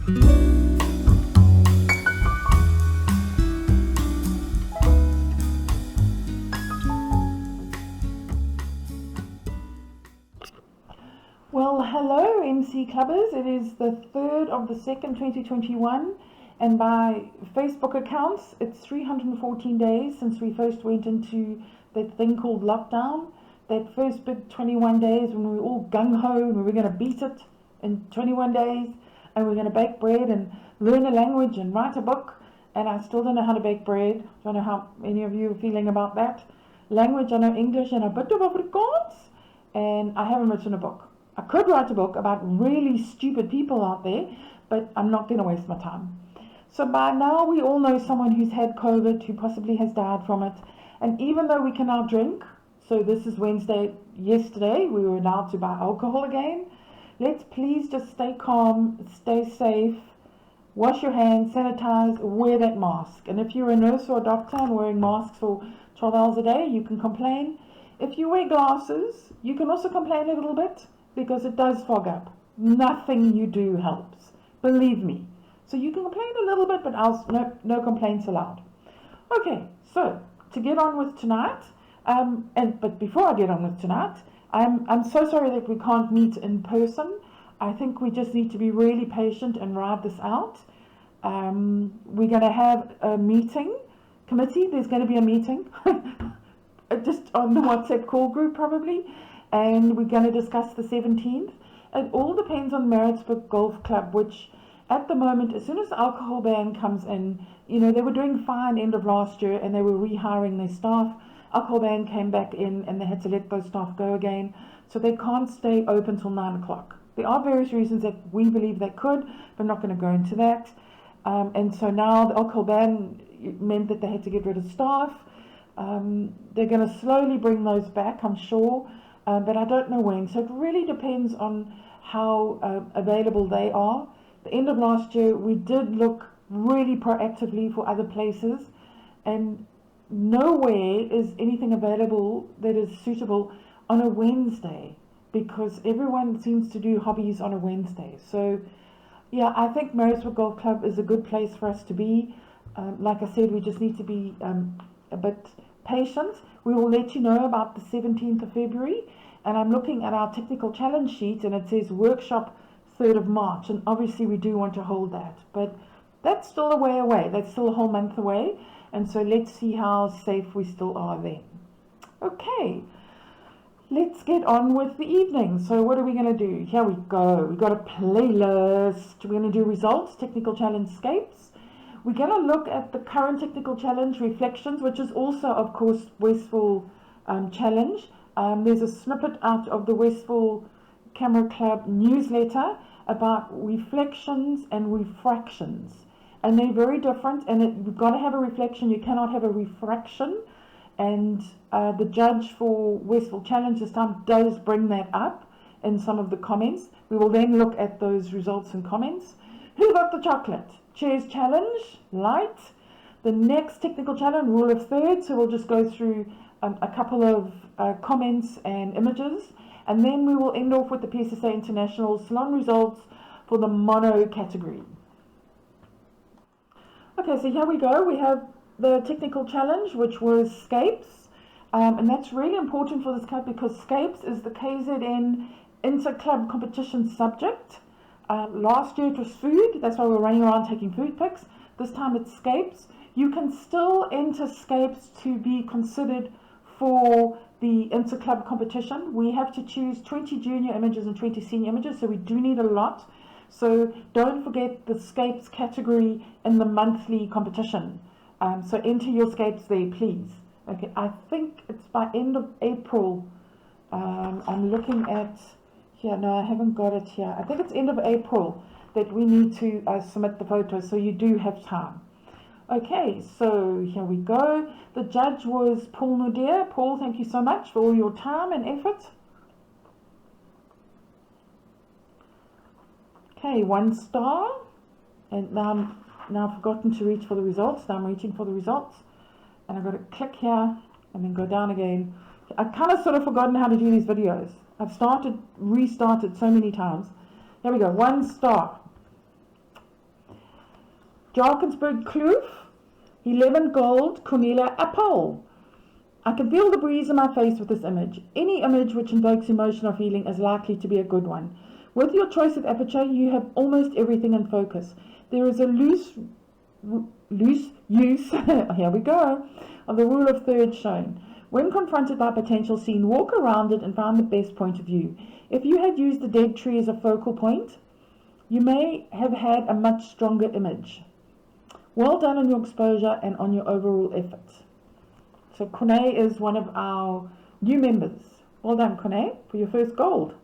Well, hello MC Clubbers. It is the 3rd of the 2nd, 2021, and by Facebook accounts, it's 314 days since we first went into that thing called lockdown. That first big 21 days when we were all gung-ho and we were going to beat it in 21 days, and we were going to bake bread and learn a language and write a book. And I still don't know how to bake bread. I don't know how any of you are feeling about that. Language, I know English and a bit of Afrikaans, and I haven't written a book. I could write a book about really stupid people out there, but I'm not going to waste my time. So by now we all know someone who's had COVID, who possibly has died from it. And even though we can now drink, so this is Wednesday, yesterday we were allowed to buy alcohol again. Let's please just stay calm, stay safe, wash your hands, sanitize, wear that mask. And if you're a nurse or a doctor and wearing masks for 12 hours a day, you can complain. If you wear glasses, you can also complain a little bit, because it does fog up. Nothing you do helps, believe me. So you can complain a little bit, but else no complaints allowed. Okay, so to get on with tonight, but before I get on with tonight, I'm so sorry that we can't meet in person. I think we just need to be really patient and ride this out. We're going to have a meeting committee. There's going to be a meeting just on the WhatsApp call group probably. And we're going to discuss the 17th. It all depends on Maritzburg Golf Club, which at the moment, as soon as the alcohol ban comes in, you know, they were doing fine end of last year and they were rehiring their staff. Alcohol ban came back in and they had to let those staff go again. So they can't stay open till 9 o'clock. There are various reasons that we believe they could, but I'm not going to go into that. And so now the alcohol ban meant that they had to get rid of staff. They're going to slowly bring those back, I'm sure. But I don't know when. So it really depends on how available they are. The end of last year, we did look really proactively for other places, and nowhere is anything available that is suitable on a Wednesday, because everyone seems to do hobbies on a Wednesday. So yeah, I think Maritzburg Golf Club is a good place for us to be. Like I said, we just need to be a bit patient. We will let you know about the 17th of February, and I'm looking at our technical challenge sheet and it says workshop 3rd of March, and obviously we do want to hold that, but that's still a way away. That's still a whole month away, and so let's see how safe we still are then. Okay, let's get on with the evening. So what are we going to do? Here we go. We've got a playlist. We're going to do results, technical challenge scapes. We're going to look at the current technical challenge reflections, which is also, of course, Westville challenge. There's a snippet out of the Westville Camera Club newsletter about reflections and refractions. And they're very different, and you've got to have a reflection. You cannot have a refraction. And the judge for Westville Challenge this time does bring that up in some of the comments. We will then look at those results and comments. Who got the chocolate? Chairs challenge, light. The next technical challenge, rule of thirds. So we'll just go through a couple of comments and images, and then we will end off with the PSSA International salon results for the mono category. Okay, so here we go. We have the technical challenge, which was scapes, and that's really important for this club because scapes is the KZN inter-club competition subject. Last year it was food, that's why we're running around taking food pics. This time it's scapes. You can still enter scapes to be considered for the inter-club competition. We have to choose 20 junior images and 20 senior images, so we do need a lot. So don't forget the scapes category in the monthly competition. So enter your scapes there, please. Okay, I think it's by end of April. I'm looking at... Yeah, no, I haven't got it here. I think it's end of April that we need to submit the photos, so you do have time. Okay, so here we go. The judge was Paul Nadir. Paul, thank you so much for all your time and effort. Okay, 1 star. And now I've forgotten to reach for the results. Now I'm reaching for the results. And I've got to click here and then go down again. I've kind of sort of forgotten how to do these videos. I've restarted so many times. There we go, 1 star. Drakensberg Kloof, 11 gold, Cornelia Apple. I can feel the breeze in my face with this image. Any image which invokes emotion or feeling is likely to be a good one. With your choice of aperture, you have almost everything in focus. There is a loose use, here we go, of the rule of thirds shown. When confronted by a potential scene, walk around it and find the best point of view. If you had used the dead tree as a focal point, you may have had a much stronger image. Well done on your exposure and on your overall effort. So Kone is one of our new members. Well done, Kone, for your first gold.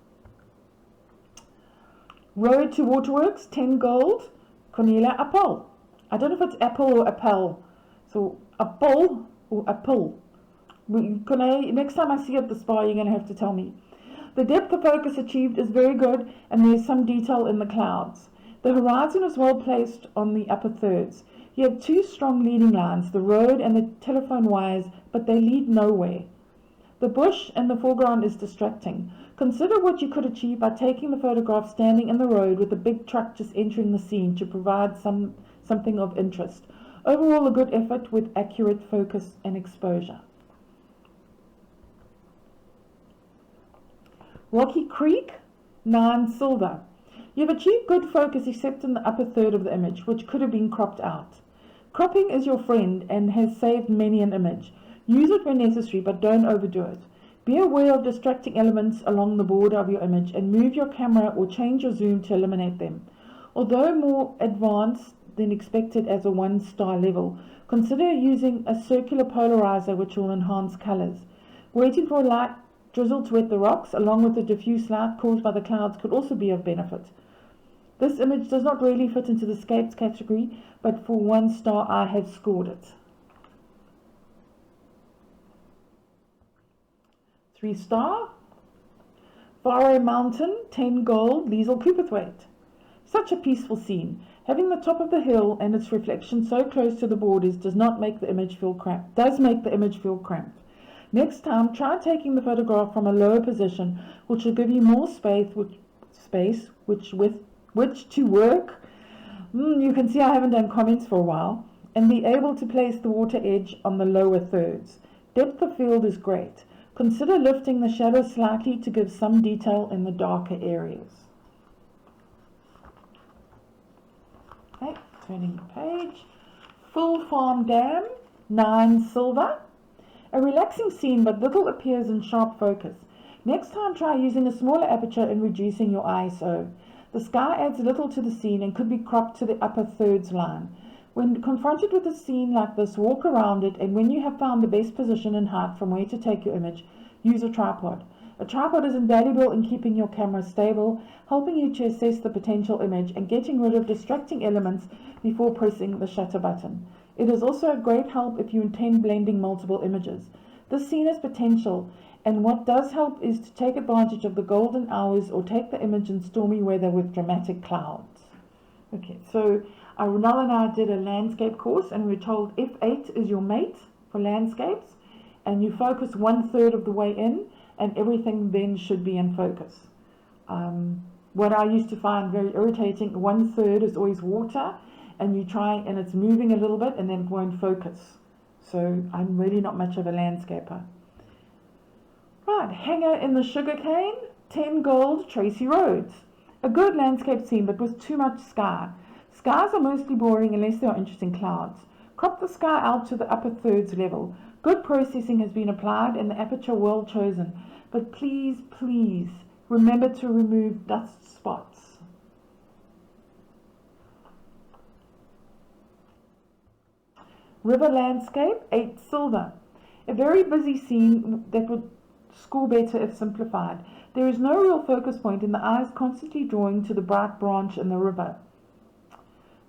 Road to Waterworks, 10 gold, Cornelia Apple. I don't know if it's apple or appel. So apple or apple. Kone, next time I see you at the spa, you're going to have to tell me. The depth of focus achieved is very good, and there's some detail in the clouds. The horizon is well placed on the upper thirds. You have two strong leading lines, the road and the telephone wires, but they lead nowhere. The bush in the foreground is distracting. Consider what you could achieve by taking the photograph standing in the road with a big truck just entering the scene to provide something of interest. Overall, a good effort with accurate focus and exposure. Rocky Creek, 9 silver. You've achieved good focus except in the upper third of the image, which could have been cropped out. Cropping is your friend and has saved many an image. Use it when necessary, but don't overdo it. Be aware of distracting elements along the border of your image and move your camera or change your zoom to eliminate them. Although more advanced than expected as a 1-star level, consider using a circular polarizer which will enhance colors. Waiting for a light drizzle to wet the rocks along with the diffuse light caused by the clouds could also be of benefit. This image does not really fit into the scapes category, but for 1 star I have scored it. 3 star. Faroe Mountain, 10 gold, Liesel Cooperthwaite. Such a peaceful scene. Having the top of the hill and its reflection so close to the borders does make the image feel cramped. Next time, try taking the photograph from a lower position, which will give you more space with which to work. You can see I haven't done comments for a while, and be able to place the water edge on the lower thirds. Depth of field is great. Consider lifting the shadow slightly to give some detail in the darker areas. Okay, turning the page. Full Farm Dam, 9 silver. A relaxing scene, but little appears in sharp focus. Next time, try using a smaller aperture and reducing your ISO. The sky adds little to the scene and could be cropped to the upper thirds line. When confronted with a scene like this, walk around it, and when you have found the best position and height from where to take your image, use a tripod. A tripod is invaluable in keeping your camera stable, helping you to assess the potential image and getting rid of distracting elements before pressing the shutter button. It is also a great help if you intend blending multiple images. This scene has potential, and what does help is to take advantage of the golden hours or take the image in stormy weather with dramatic clouds. Okay, so Ronald and I did a landscape course, and we were told F8 is your mate for landscapes, and you focus 1/3 of the way in, and everything then should be in focus. What I used to find very irritating, 1/3 is always water, and you try and it's moving a little bit and then it won't focus. So I'm really not much of a landscaper. Right, Hanger in the Sugarcane, 10 gold, Tracy Rhodes. A good landscape scene, but with too much sky. Skies are mostly boring unless there are interesting clouds. Crop the sky out to the upper thirds level. Good processing has been applied and the aperture well chosen, but please, please remember to remove dust spots. River landscape, 8 silver. A very busy scene that would score better if simplified. There is no real focus point and the eye is constantly drawing to the bright branch in the river.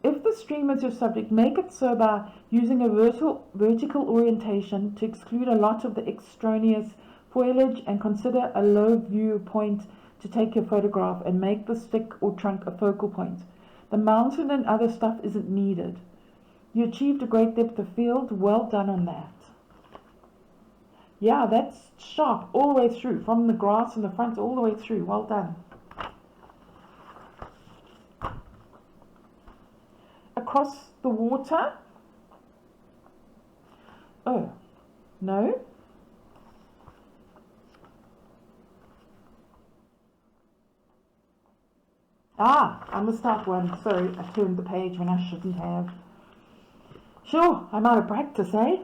If the stream is your subject, make it so by using a vertical orientation to exclude a lot of the extraneous foliage and consider a low view point to take your photograph and make the stick or trunk a focal point. The mountain and other stuff isn't needed. You achieved a great depth of field. Well done on that. Yeah, that's sharp all the way through, from the grass in the front all the way through. Well done. A across the water. Oh, no. I missed out one. Sorry, I turned the page when I shouldn't have. Sure, I'm out of practice, eh?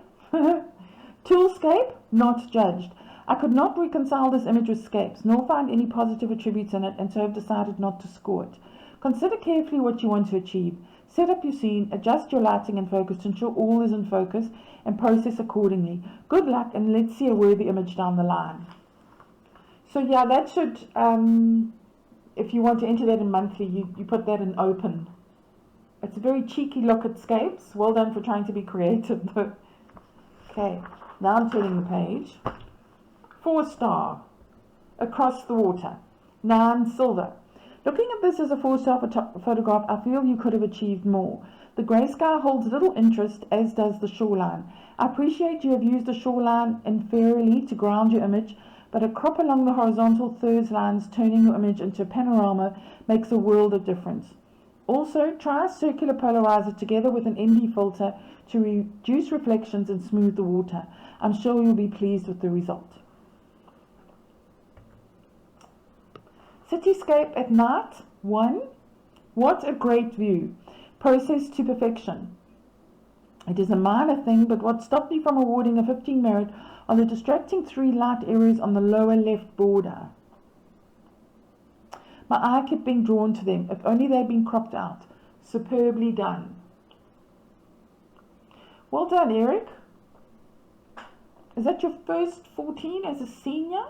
Toolscape, not judged. I could not reconcile this image with scapes, nor find any positive attributes in it, and so have decided not to score it. Consider carefully what you want to achieve. Set up your scene, adjust your lighting and focus to ensure all is in focus, and process accordingly. Good luck, and let's see a worthy image down the line. So yeah, that should, if you want to enter that in monthly, you put that in open. It's a very cheeky look at scapes. Well done for trying to be creative though. Okay, now I'm turning the page. 4-star, across the water, 9 silver. Looking at this as a 4-star photograph, I feel you could have achieved more. The grey sky holds little interest, as does the shoreline. I appreciate you have used the shoreline inferiorly to ground your image, but a crop along the horizontal thirds lines turning your image into a panorama makes a world of difference. Also, try a circular polarizer together with an ND filter to reduce reflections and smooth the water. I'm sure you'll be pleased with the result. Cityscape at night, 1. What a great view. Processed to perfection. It is a minor thing, but what stopped me from awarding a 15 merit are the distracting 3 light areas on the lower left border. My eye kept being drawn to them. If only they'd been cropped out. Superbly done. Well done, Eric. Is that your first 14 as a senior?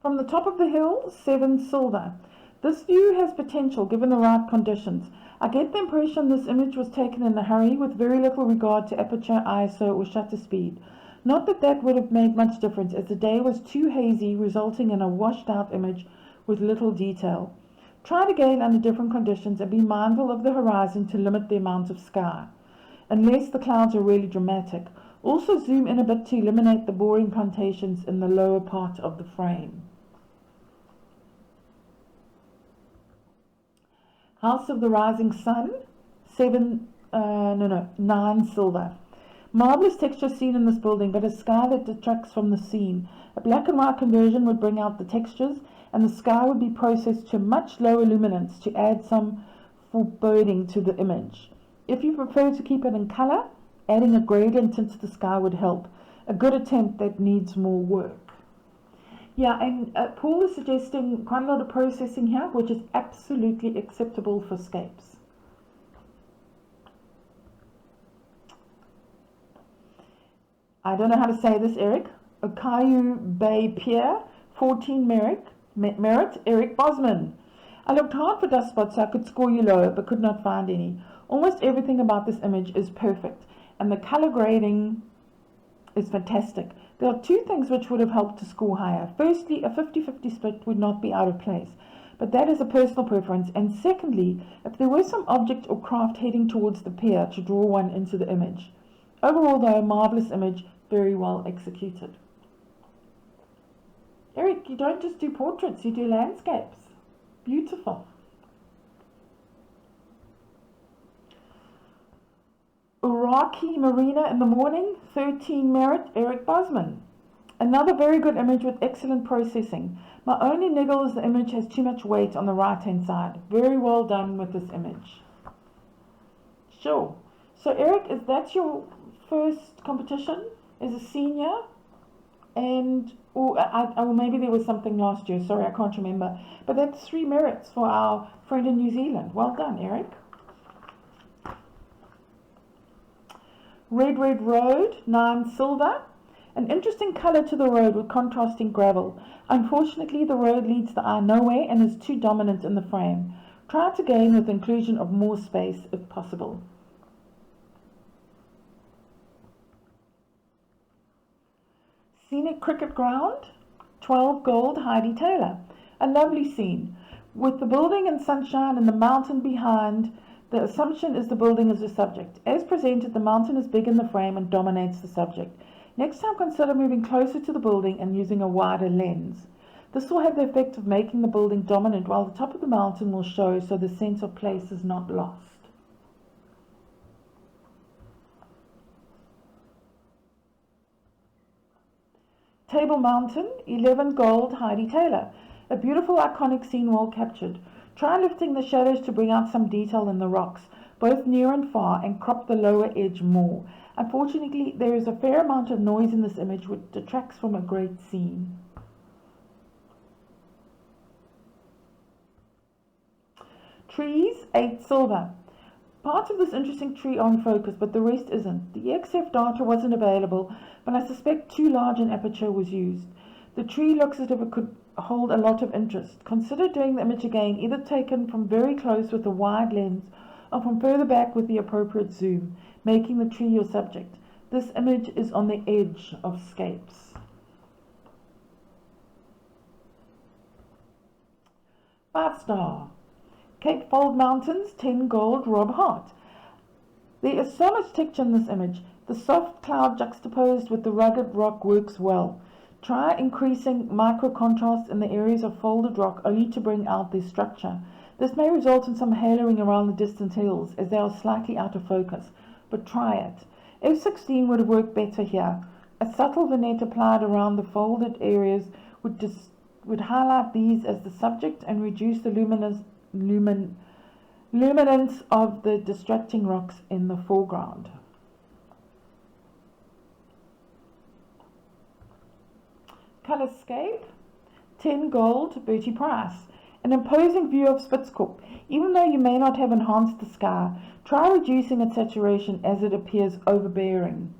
From the top of the hill, 7 silver. This view has potential given the right conditions. I get the impression this image was taken in a hurry with very little regard to aperture, ISO or shutter speed. Not that that would have made much difference, as the day was too hazy, resulting in a washed out image with little detail. Try it again under different conditions and be mindful of the horizon to limit the amount of sky, unless the clouds are really dramatic. Also zoom in a bit to eliminate the boring plantations in the lower part of the frame. House of the Rising Sun, 9 silver. Marvelous texture seen in this building, but a sky that detracts from the scene. A black and white conversion would bring out the textures, and the sky would be processed to much lower luminance to add some foreboding to the image. If you prefer to keep it in color, adding a gradient into the sky would help. A good attempt that needs more work. Yeah, and Paul is suggesting quite a lot of processing here, which is absolutely acceptable for scapes. I don't know how to say this, Eric. Okayu Bay Pier, 14 merit, Eric Bosman. I looked hard for dust spots so I could score you lower, but could not find any. Almost everything about this image is perfect, and the color grading is fantastic. There are 2 things which would have helped to score higher. Firstly, a 50-50 split would not be out of place, but that is a personal preference. And secondly, if there were some object or craft heading towards the pier to draw one into the image. Overall, though, a marvelous image, very well executed. Eric, you don't just do portraits, you do landscapes. Beautiful. Uraki Marina in the morning, 13 merit, Eric Bosman. Another very good image with excellent processing. My only niggle is the image has too much weight on the right hand side. Very well done with this image. Sure. So Eric, is that your first competition as a senior? And or maybe there was something last year, sorry, I can't remember. But that's 3 merits for our friend in New Zealand. Well done, Eric. Red Road, 9 silver. An interesting colour to the road with contrasting gravel. Unfortunately, the road leads the eye nowhere and is too dominant in the frame. Try it again with inclusion of more space if possible. Scenic Cricket Ground, 12 gold, Heidi Taylor. A lovely scene. With the building and sunshine and the mountain behind, the assumption is the building is the subject. As presented, the mountain is big in the frame and dominates the subject. Next time, consider moving closer to the building and using a wider lens. This will have the effect of making the building dominant while the top of the mountain will show, so the sense of place is not lost. Table Mountain, 11 Gold, Heidi Taylor. A beautiful iconic scene well captured. Try lifting the shadows to bring out some detail in the rocks, both near and far, and crop the lower edge more. Unfortunately, there is a fair amount of noise in this image which detracts from a great scene. Trees, 8 Silver. Parts of this interesting tree are in focus, but the rest isn't. The EXF data wasn't available, but I suspect too large an aperture was used. The tree looks as if it could hold a lot of interest. Consider doing the image again, either taken from very close with a wide lens or from further back with the appropriate zoom, making the tree your subject. This image is on the edge of scapes. 5 star. Cape Fold Mountains, 10 Gold, Rob Hart. There is so much texture in this image. The soft cloud juxtaposed with the rugged rock works well. Try increasing micro contrast in the areas of folded rock only to bring out their structure. This may result in some haloing around the distant hills as they are slightly out of focus, but try it. F16 would have worked better here. A subtle vignette applied around the folded areas would highlight these as the subject and reduce the luminance of the distracting rocks in the foreground. Colorscape, 10 Gold, Bertie Price. An imposing view of Spitzkop. Even though you may not have enhanced the sky, try reducing its saturation as it appears overbearing.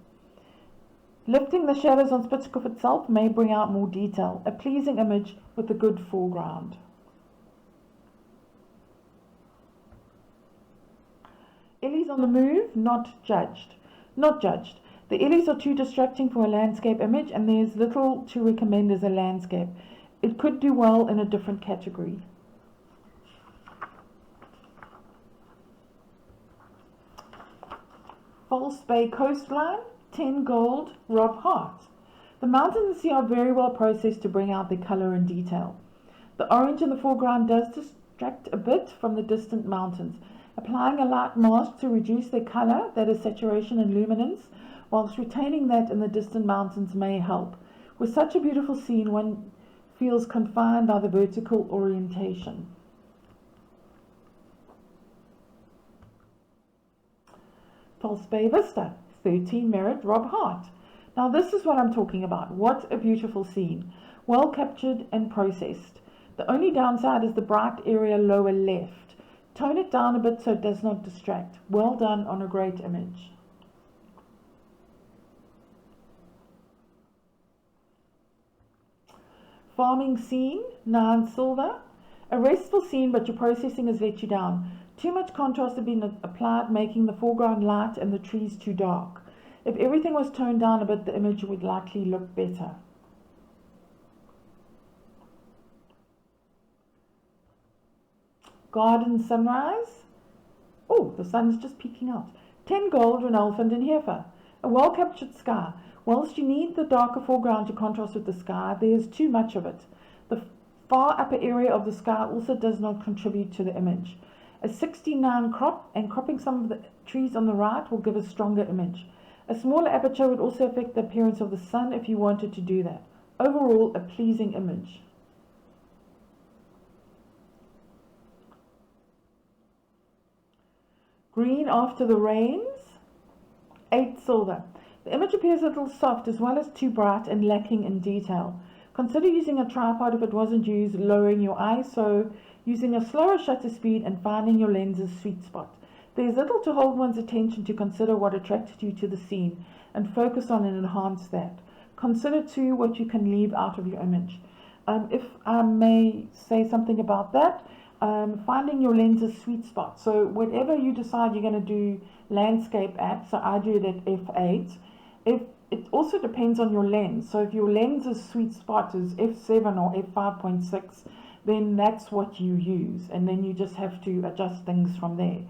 Lifting the shadows on Spitzkop itself may bring out more detail, a pleasing image with a good foreground. Illies on the move, not judged. Not judged. The illies are too distracting for a landscape image, and there is little to recommend as a landscape. It could do well in a different category. False Bay Coastline, 10 Gold, Rob Hart. The mountains and sea are very well processed to bring out their colour and detail. The orange in the foreground does distract a bit from the distant mountains. Applying a light mask to reduce their colour, that is saturation and luminance, whilst retaining that in the distant mountains may help. With such a beautiful scene, one feels confined by the vertical orientation. False Bay Vista, 13 Merit, Rob Hart. Now this is what I'm talking about. What a beautiful scene. Well captured and processed. The only downside is the bright area lower left. Tone it down a bit so it does not distract. Well done on a great image. Farming scene, 9 Silver. A restful scene, but your processing has let you down. Too much contrast has been applied, making the foreground light and the trees too dark. If everything was toned down a bit, the image would likely look better. Garden Sunrise. Oh, the sun's just peeking out. 10 Gold, Ranulph and Heifer. A well-captured sky. Whilst you need the darker foreground to contrast with the sky, there is too much of it. The far upper area of the sky also does not contribute to the image. A 69 crop and cropping some of the trees on the right will give a stronger image. A smaller aperture would also affect the appearance of the sun if you wanted to do that. Overall, a pleasing image. Green After the Rains, 8 Silver. The image appears a little soft as well as too bright and lacking in detail. Consider using a tripod if it wasn't used, lowering your ISO, using a slower shutter speed and finding your lens's sweet spot. There is little to hold one's attention to consider what attracted you to the scene and focus on and enhance that. Consider too what you can leave out of your image. If I may say something about that, finding your lens's sweet spot. So whatever you decide you're going to do landscape at, so I do it at f8, it also depends on your lens. So if your lens's sweet spot is f7 or f5.6, then that's what you use, and then you just have to adjust things from there.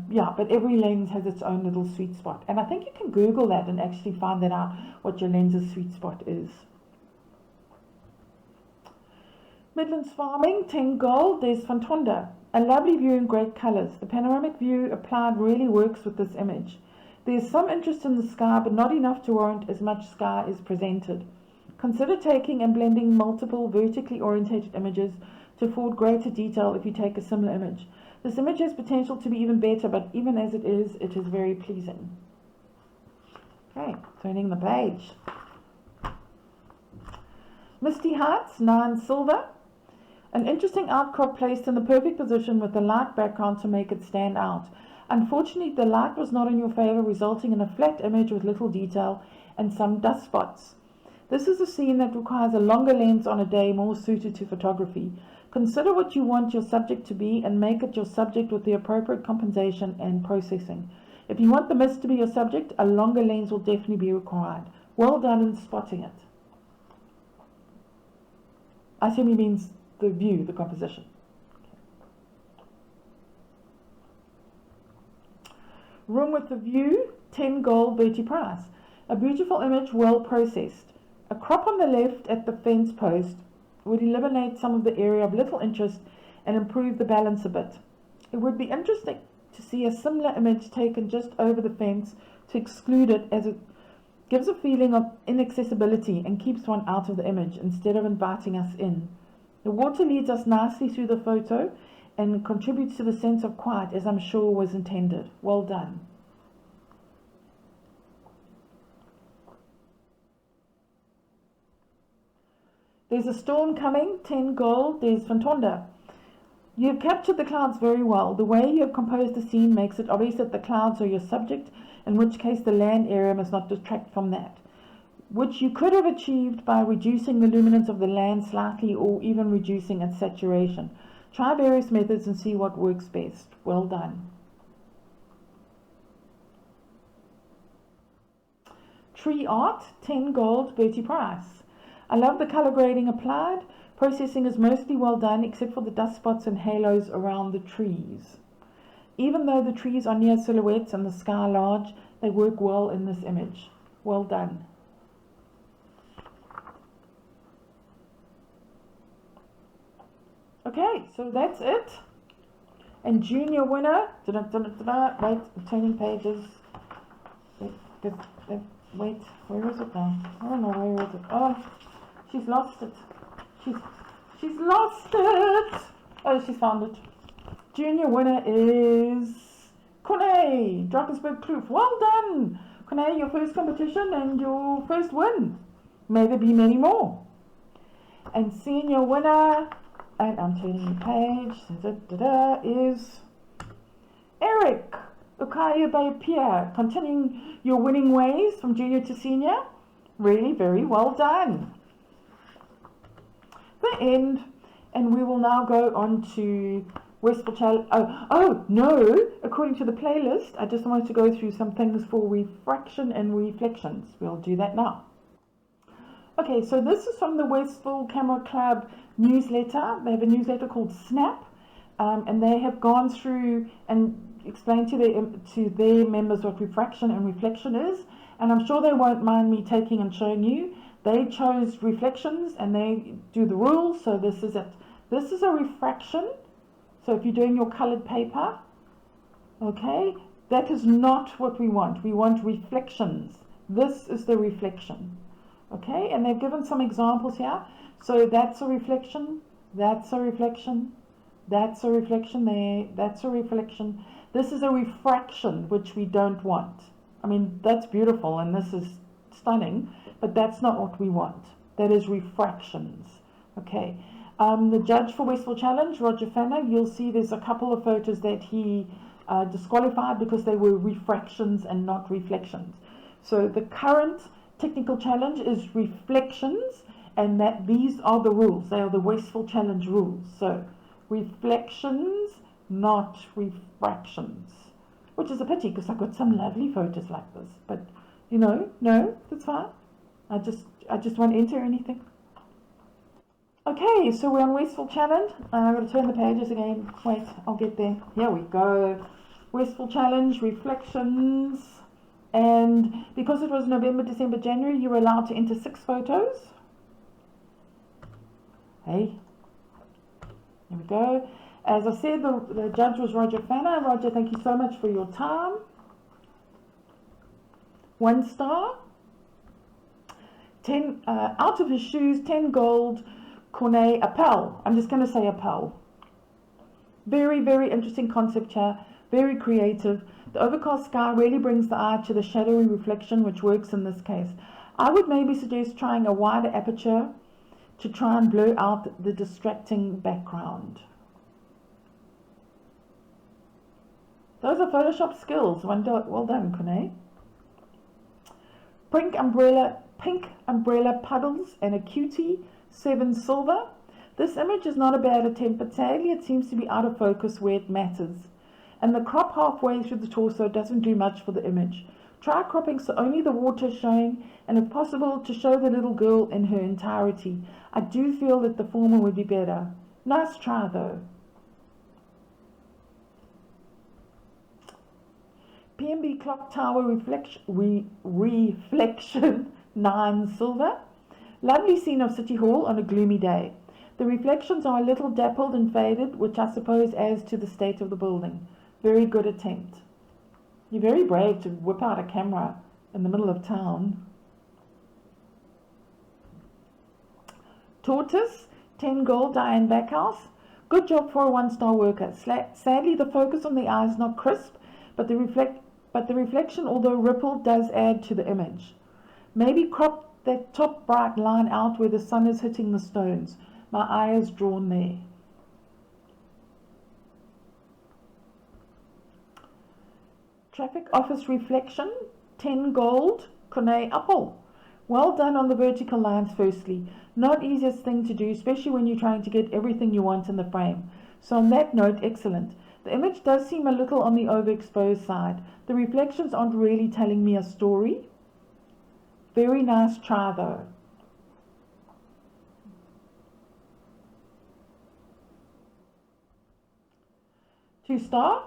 Yeah, but every lens has its own little sweet spot, and I think you can Google that and actually find that out, what your lens's sweet spot is. Midlands Farming, 10 gold, there's Fantonda. A lovely view in great colours. The panoramic view applied really works with this image. There's some interest in the sky, but not enough to warrant as much sky is presented. Consider taking and blending multiple vertically orientated images to afford greater detail if you take a similar image. This image has potential to be even better, but even as it is very pleasing. Okay, turning the page. Misty Heights, 9 silver. An interesting outcrop placed in the perfect position with a light background to make it stand out. Unfortunately, the light was not in your favor, resulting in a flat image with little detail and some dust spots. This is a scene that requires a longer lens on a day more suited to photography. Consider what you want your subject to be and make it your subject with the appropriate compensation and processing. If you want the mist to be your subject, a longer lens will definitely be required. Well done in spotting it. I assume he means the view, the composition. Room with the View, 10 gold, Bertie Price. A beautiful image, well processed. A crop on the left at the fence post would eliminate some of the area of little interest and improve the balance a bit. It would be interesting to see a similar image taken just over the fence to exclude it, as it gives a feeling of inaccessibility and keeps one out of the image instead of inviting us in. The water leads us nicely through the photo and contributes to the sense of quiet, as I'm sure was intended. Well done. There's a storm coming, 10 gold, there's Fantonda. You have captured the clouds very well. The way you have composed the scene makes it obvious that the clouds are your subject, in which case the land area must not detract from that, which you could have achieved by reducing the luminance of the land slightly or even reducing its saturation. Try various methods and see what works best. Well done. Tree Art, 10 gold, Bertie Price. I love the colour grading applied. Processing is mostly well done except for the dust spots and halos around the trees. Even though the trees are near silhouettes and the sky large, they work well in this image. Well done. Okay, so that's it. And junior winner, wait, I'm turning pages. Wait, where is it now? I don't know, where is it? Oh, she's lost it. She's lost it. Oh, she's found it. Junior winner is Corne, Drakensberg Kloof. Well done, Corne, your first competition and your first win. May there be many more. And senior winner, and I'm turning the page, is Eric Ukaya Bay Pierre, continuing your winning ways from junior to senior. Really very well done. The end, and we will now go on to Westfall Challenge. Oh no, according to the playlist, I just wanted to go through some things for refraction and reflections. We'll do that now. Okay, so this is from the Westfall Camera Club newsletter. They have a newsletter called Snap, and they have gone through and explained to their members what refraction and reflection is, and I'm sure they won't mind me taking and showing you. They chose reflections and they do the rules, so this is it. This is a refraction, so if you're doing your colored paper, okay, that is not what we want. We want reflections. This is the reflection, okay, and they've given some examples here. So that's a reflection, that's a reflection, that's a reflection there, that's a reflection. This is a refraction, which we don't want. I mean, that's beautiful and this is stunning, but that's not what we want. That is refractions. Okay. The judge for Westfall Challenge, Roger Fanner, you'll see there's a couple of photos that he disqualified because they were refractions and not reflections. So the current technical challenge is reflections, and that these are the rules. They are the Westfall Challenge rules. So reflections, not refractions, which is a pity because I've got some lovely photos like this. But you know, no, that's fine. I just won't enter anything. Okay, so we're on Westfall Challenge. I'm going to turn the pages again. Wait, I'll get there. Here we go. Westfall Challenge, reflections. And because it was November, December, January, you were allowed to enter 6 photos. Hey, Here we go. As I said, the judge was Roger Fanner. Roger, thank you so much for your time. 1 star. 10 out of his shoes, 10 gold, Cornet Appel. I'm just going to say Appel. Very, very interesting concept here. Very creative. The overcast sky really brings the eye to the shadowy reflection, which works in this case. I would maybe suggest trying a wider aperture to try and blur out the distracting background. Those are Photoshop skills. Well done, Cornet. Pink umbrella puddles and a cutie, 7 silver. This image is not a bad attempt, but sadly it seems to be out of focus where it matters. And the crop halfway through the torso doesn't do much for the image. Try cropping so only the water is showing, and if possible to show the little girl in her entirety. I do feel that the former would be better. Nice try though. PMB clock tower reflection 9 silver. Lovely scene of City Hall on a gloomy day. The reflections are a little dappled and faded, which I suppose adds to the state of the building. Very good attempt. You're very brave to whip out a camera in the middle of town. Tortoise, 10 gold, Diane Backhouse. Good job for a 1-star worker. Sadly, the focus on the eye is not crisp, but the reflection, although rippled, does add to the image. Maybe crop that top bright line out where the sun is hitting the stones. My eye is drawn there. Traffic office reflection, 10 gold, Cornet Appel. Well done on the vertical lines firstly. Not easiest thing to do, especially when you're trying to get everything you want in the frame. So on that note, excellent. The image does seem a little on the overexposed side. The reflections aren't really telling me a story. Very nice try though. Two star.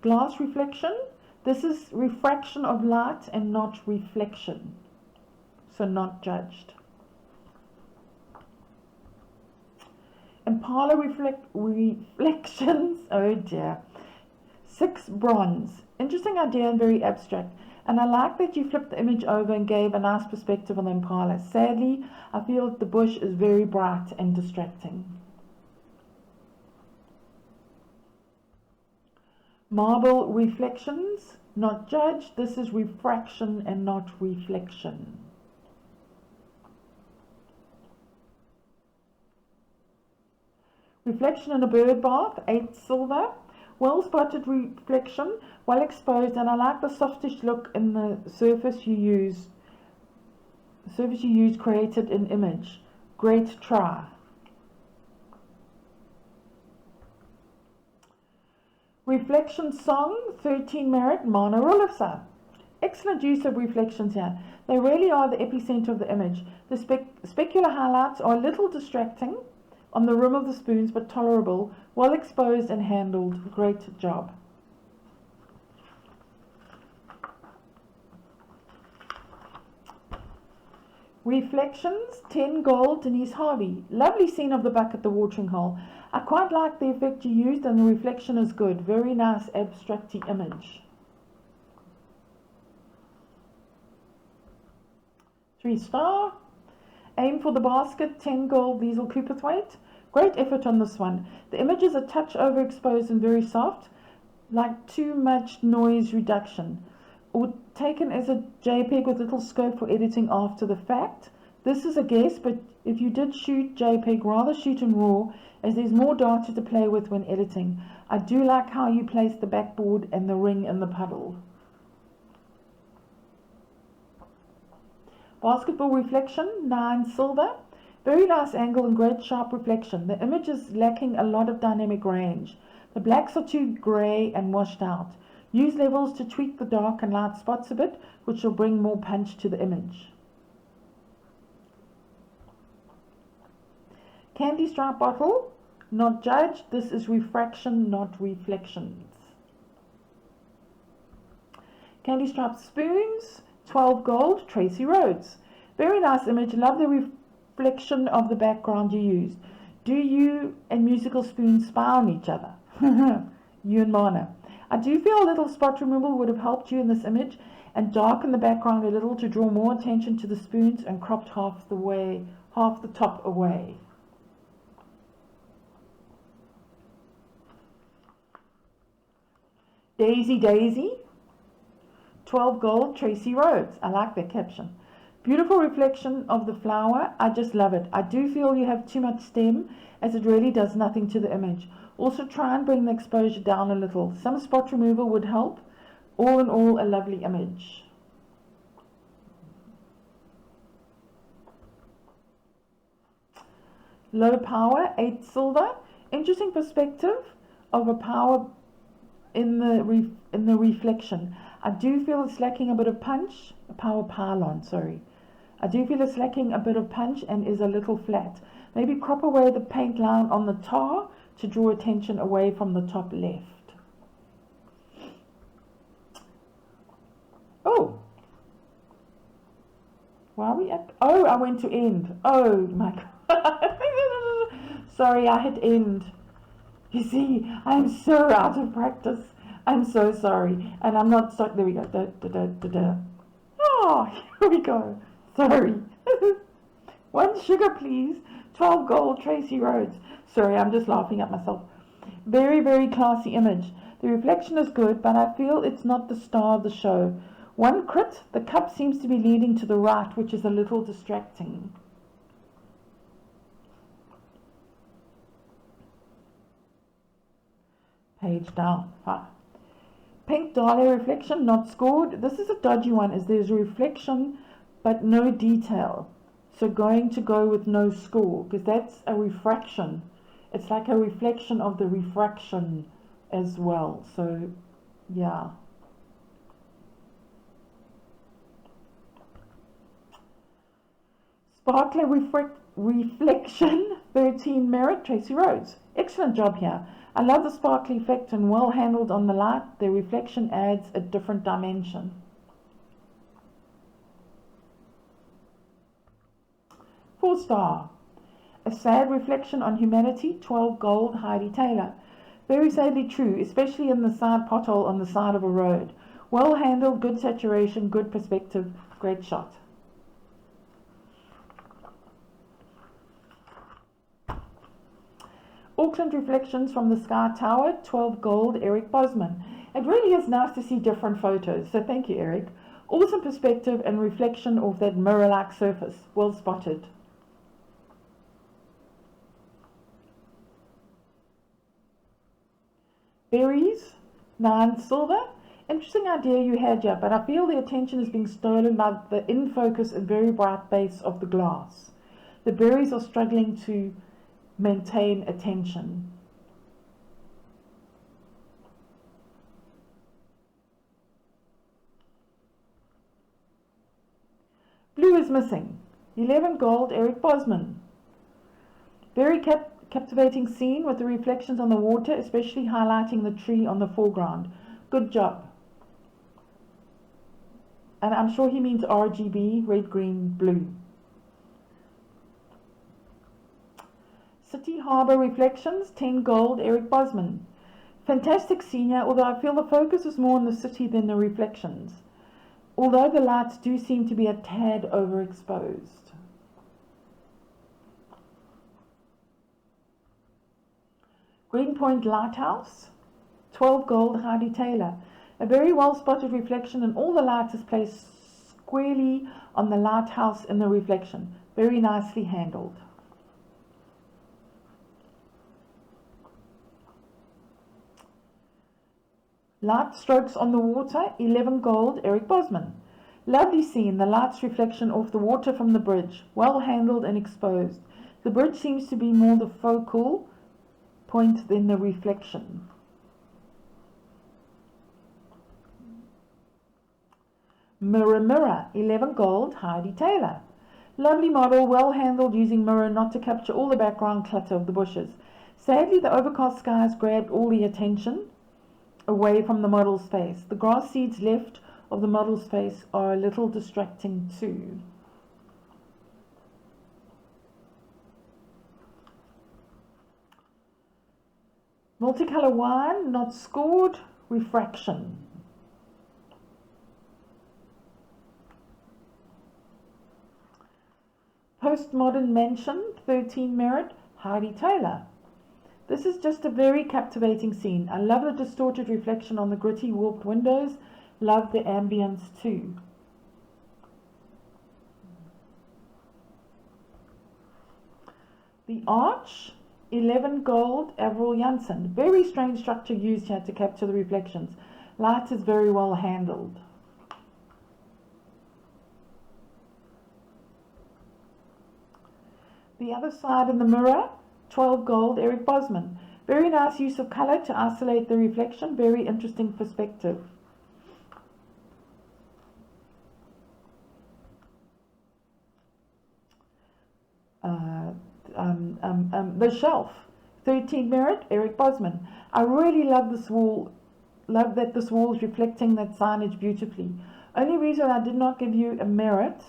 Glass reflection. This is refraction of light and not reflection. So not judged. Impala reflections. Oh dear. 6 bronze. Interesting idea and very abstract. And I like that you flipped the image over and gave a nice perspective on the Impala. Sadly, I feel that the bush is very bright and distracting. Marble reflections, not judged. This is refraction and not reflection. Reflection in a bird bath, 8 silver. Well spotted reflection, well exposed, and I like the softish look in the surface you use. The surface you use created in image. Great try. Reflection song, 13 merit, Mana Rulifsa. Excellent use of reflections here. They really are the epicenter of the image. The specular highlights are a little distracting on the rim of the spoons, but tolerable, well exposed and handled. Great job. Reflections, 10 gold, Denise Harvey. Lovely scene of the buck at the watering hole. I quite like the effect you used and the reflection is good. Very nice abstracty image. 3 star. Aim for the basket, 10 gold, Liesl Cooperthwaite. Great effort on this one. The image is a touch overexposed and very soft, like too much noise reduction, or taken as a JPEG with little scope for editing after the fact. This is a guess, but if you did shoot JPEG, rather shoot in RAW, as there's more data to play with when editing. I do like how you place the backboard and the ring in the puddle. Basketball reflection, 9 silver. Very nice angle and great sharp reflection. The image is lacking a lot of dynamic range. The blacks are too grey and washed out. Use levels to tweak the dark and light spots a bit, which will bring more punch to the image. Candy stripe bottle, not judged. This is refraction, not reflections. Candy stripe spoons, 12 gold, Tracy Rhodes. Very nice image. Love the reflection of the background you used. Do you and Musical Spoon spy on each other? You and Mana. I do feel a little spot removal would have helped you in this image, and darken the background a little to draw more attention to the spoons, and cropped half the top away. Daisy Daisy, 12 gold, Tracy Rhodes. I like that caption. Beautiful reflection of the flower. I just love it. I do feel you have too much stem, as it really does nothing to the image. Also try and bring the exposure down a little. Some spot removal would help. All in all, a lovely image. Low power, 8 silver. Interesting perspective of a power in the reflection. I do feel it's lacking a bit of punch. A power pylon, sorry. I do feel it's lacking a bit of punch and is a little flat. Maybe crop away the paint line on the tar to draw attention away from the top left. Oh, why are we at? Oh, I went to end. Oh my God. Sorry, I hit end. You see, I'm so out of practice. I'm so sorry. And I'm not stuck. There we go. Da, da, da, da, da. Oh, here we go. Sorry. 1 sugar, please. 12 gold, Tracy Rhodes. Sorry, I'm just laughing at myself. Very, very classy image. The reflection is good, but I feel it's not the star of the show. 1 crit, the cup seems to be leaning to the right, which is a little distracting. Page down, 5. Pink Dahlia reflection, not scored. This is a dodgy one, as there's a reflection, but no detail. So going to go with no score, because that's a refraction. It's like a reflection of the refraction as well. So, yeah. Sparkler reflection, 13 merit, Tracy Rhodes. Excellent job here. I love the sparkly effect and well handled on the light. The reflection adds a different dimension. Four star. A sad reflection on humanity, 12 gold, Heidi Taylor. Very sadly true, especially in the side pothole on the side of a road. Well handled, good saturation, good perspective, great shot. Auckland Reflections from the Sky Tower, 12 gold, Eric Bosman. It really is nice to see different photos, so thank you, Eric. Awesome perspective and reflection of that mirror-like surface. Well spotted. Berries, 9 silver. Interesting idea you had here, but I feel the attention is being stolen by the in-focus and very bright base of the glass. The berries are struggling to maintain attention. Blue is missing. 11 gold, Eric Bosman. Very captivating scene with the reflections on the water, especially highlighting the tree on the foreground. Good job. And I'm sure he means RGB, red, green, blue. City Harbour Reflections, 10 gold, Eric Bosman. Fantastic scene here, although I feel the focus is more on the city than the reflections. Although the lights do seem to be a tad overexposed. Greenpoint Lighthouse, 12 gold, Heidi Taylor. A very well spotted reflection, and all the light is placed squarely on the lighthouse in the reflection. Very nicely handled. Light strokes on the water, 11 gold, Eric Bosman. Lovely scene, the light's reflection off the water from the bridge. Well handled and exposed. The bridge seems to be more the focal point than the reflection. Mirror Mirror, 11 gold, Heidi Taylor. Lovely model, well handled using mirror not to capture all the background clutter of the bushes. Sadly, the overcast skies grabbed all the attention away from the model's face. The grass seeds left of the model's face are a little distracting too. Multicolor wine, not scored, refraction. Postmodern mansion, 13 merit, Heidi Taylor. This is just a very captivating scene. I love the distorted reflection on the gritty warped windows. Love the ambience too. The arch, 11 gold, Avril Janssen. Very strange structure used here to capture the reflections. Light is very well handled. The other side in the mirror, 12 gold, Eric Bosman. Very nice use of color to isolate the reflection. Very interesting perspective. The shelf, 13 merit, Eric Bosman. I really love this wall. Love that this wall is reflecting that signage beautifully. Only reason I did not give you a merit,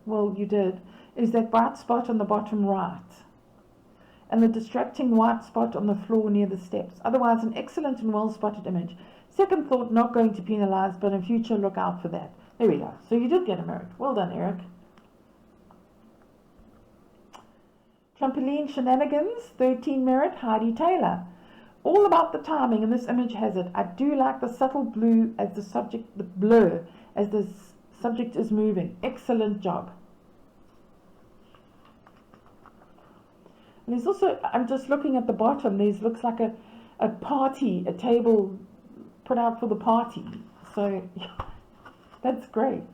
well, you did, is that bright spot on the bottom right and the distracting white spot on the floor near the steps. Otherwise, an excellent and well spotted image. Second thought, not going to penalize, but in future, look out for that. There we go. So you did get a merit. Well done, Eric. Trampoline Shenanigans, 13 merit, Heidi Taylor. All about the timing, and this image has it. I do like the subtle blue as the subject, the blur as the subject is moving. Excellent job. And there's also, I'm just looking at the bottom, there's looks like a party, a table put out for the party. So that's great.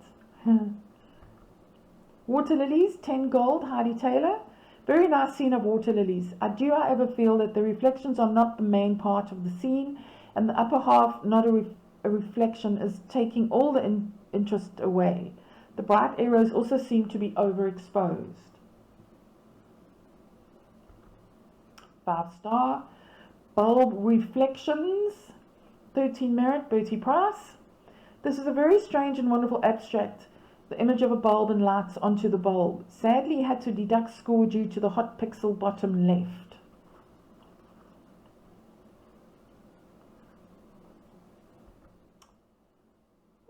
Water lilies, 10 gold, Heidi Taylor. Very nice scene of water lilies. I do, however, feel that the reflections are not the main part of the scene, and the upper half, not a reflection, is taking all the interest away. The bright arrows also seem to be overexposed. 5-star. Bulb reflections, 13 merit, Bertie Price. This is a very strange and wonderful abstract. The image of a bulb and lights onto the bulb. Sadly, had to deduct score due to the hot pixel bottom left.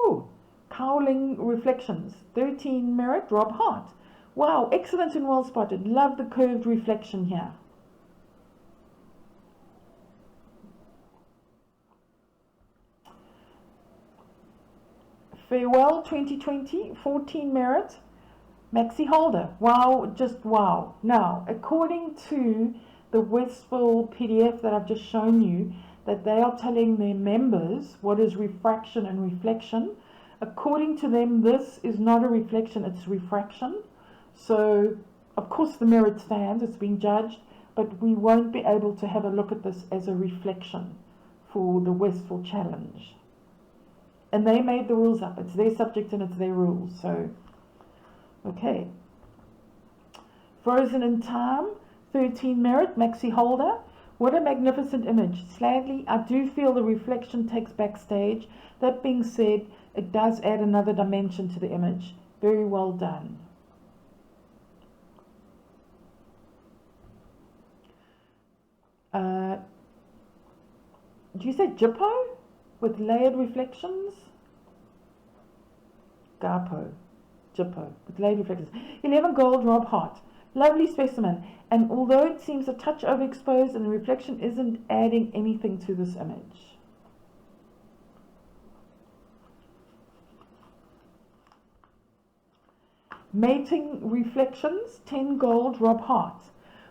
Oh, cowling reflections, 13 merit, Rob Hart. Wow, excellent and well spotted. Love the curved reflection here. Farewell 2020, 14 merit, Maxi Holder. Wow, just wow. Now, according to the Westville PDF that I've just shown you, that they are telling their members what is refraction and reflection. According to them, this is not a reflection, it's refraction. So, of course, the merit stands, it's being judged, but we won't be able to have a look at this as a reflection for the Westville Challenge. And they made the rules up. It's their subject and it's their rules. So, okay. Frozen in Time, 13 merit, Maxi Holder. What a magnificent image. Sadly, I do feel the reflection takes backstage. That being said, it does add another dimension to the image. Very well done. Do you say Jippo? With layered reflections? Garpo. Jippo. With layered reflections. 11 gold, Rob Hart. Lovely specimen. And although it seems a touch overexposed and the reflection isn't adding anything to this image. Mating reflections, 10 gold, Rob Hart.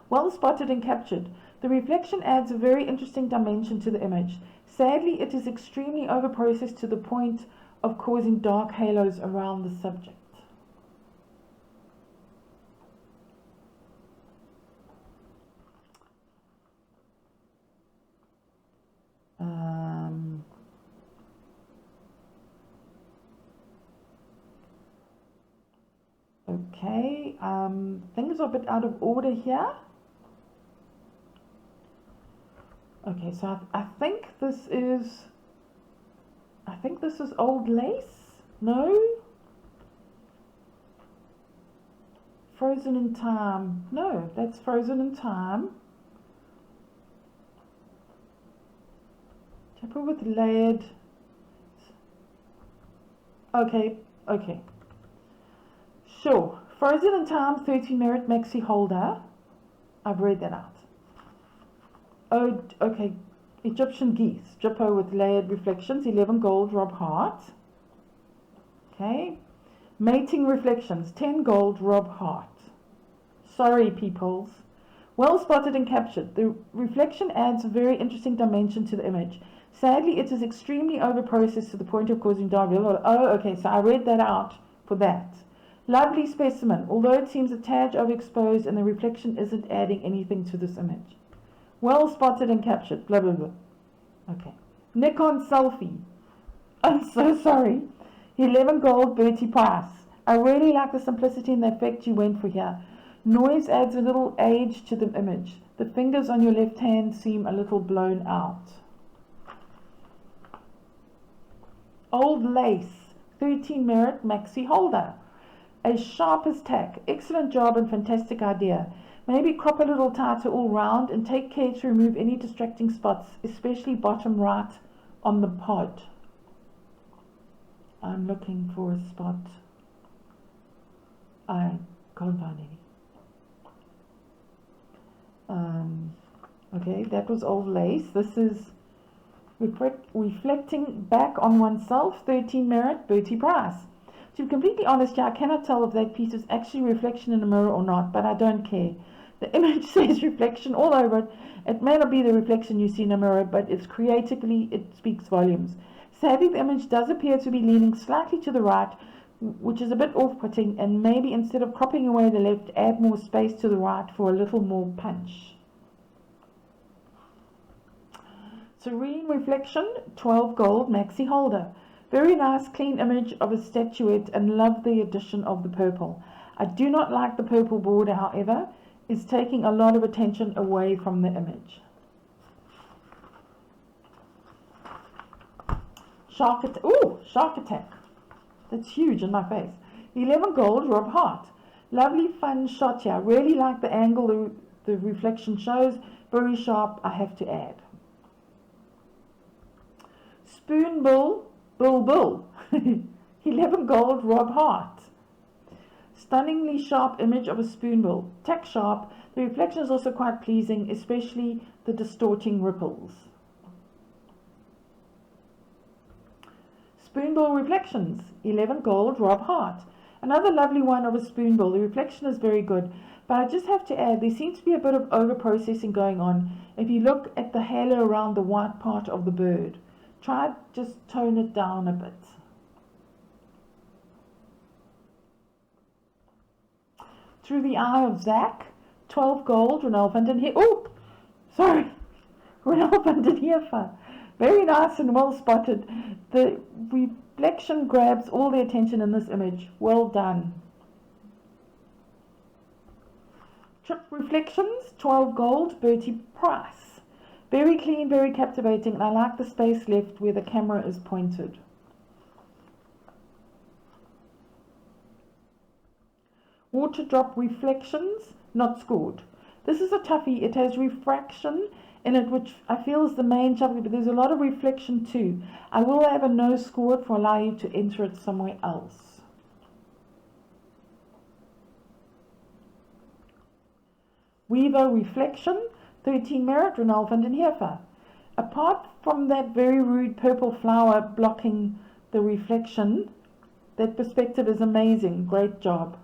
Well spotted and captured. The reflection adds a very interesting dimension to the image. Sadly, it is extremely overprocessed to the point of causing dark halos around the subject. Okay, things are a bit out of order here. Okay, so I think this is old lace. No? Frozen in Time. No, that's Frozen in Time. Chipper with layered. Okay. Sure. Frozen in Time 13 merit maxi holder. I've read that out. Oh, okay. Egyptian geese. Jippo with layered reflections. 11 gold, Rob Hart. Okay. Mating reflections. 10 gold, Rob Hart. Sorry, peoples. Well spotted and captured. The reflection adds a very interesting dimension to the image. Sadly, it is extremely over-processed to the point of causing dark. Oh, okay, so I read that out for that. Lovely specimen, although it seems a tad overexposed and the reflection isn't adding anything to this image. Well spotted and captured, blah, blah, blah. Okay. Nikon selfie. I'm so sorry. 11 gold, Bertie Price. I really like the simplicity and the effect you went for here. Noise adds a little age to the image. The fingers on your left hand seem a little blown out. Old lace, 13 merit maxi holder. As sharp as tack. Excellent job and fantastic idea. Maybe crop a little tighter all round and take care to remove any distracting spots, especially bottom right on the pod. I'm looking for a spot. I can't find any. Okay, that was old lace. This is reflecting back on oneself, 13 merit, Bertie Price. To be completely honest here, I cannot tell if that piece is actually reflection in a mirror or not, but I don't care. The image says reflection all over it. It may not be the reflection you see in a mirror, but it's creatively, it speaks volumes. Sadly, the image does appear to be leaning slightly to the right, which is a bit off-putting, and maybe instead of cropping away the left, add more space to the right for a little more punch. Serene reflection, 12 gold, maxi holder. Very nice, clean image of a statuette and love the addition of the purple. I do not like the purple border, however, is taking a lot of attention away from the image. Shark attack. That's huge in my face. 11 gold, Rob Hart. Lovely, fun shot here. Really like the angle the reflection shows. Very sharp, I have to add. Spoonbill, Bull. 11 gold, Rob Hart. Stunningly sharp image of a spoonbill. Tack sharp. The reflection is also quite pleasing, especially the distorting ripples. Spoonbill reflections. 11 gold, Rob Hart. Another lovely one of a spoonbill. The reflection is very good, but I just have to add, there seems to be a bit of over-processing going on. If you look at the halo around the white part of the bird, try just tone it down a bit. Through the Eye of Zach, 12 gold, Ronald van den Heer. Oh, sorry, Ronald van den Heer. Very nice and well spotted. The reflection grabs all the attention in this image. Well done. Trip reflections, 12 gold, Bertie Price. Very clean, very captivating, and I like the space left where the camera is pointed. Water drop reflections, not scored. This is a toughie. It has refraction in it, which I feel is the main challenge, but there's a lot of reflection too. I will have a no score for allow you to enter it somewhere else. Weaver reflection, 13 merit, Ronald van den Heer. Apart from that very rude purple flower blocking the reflection, that perspective is amazing. Great job.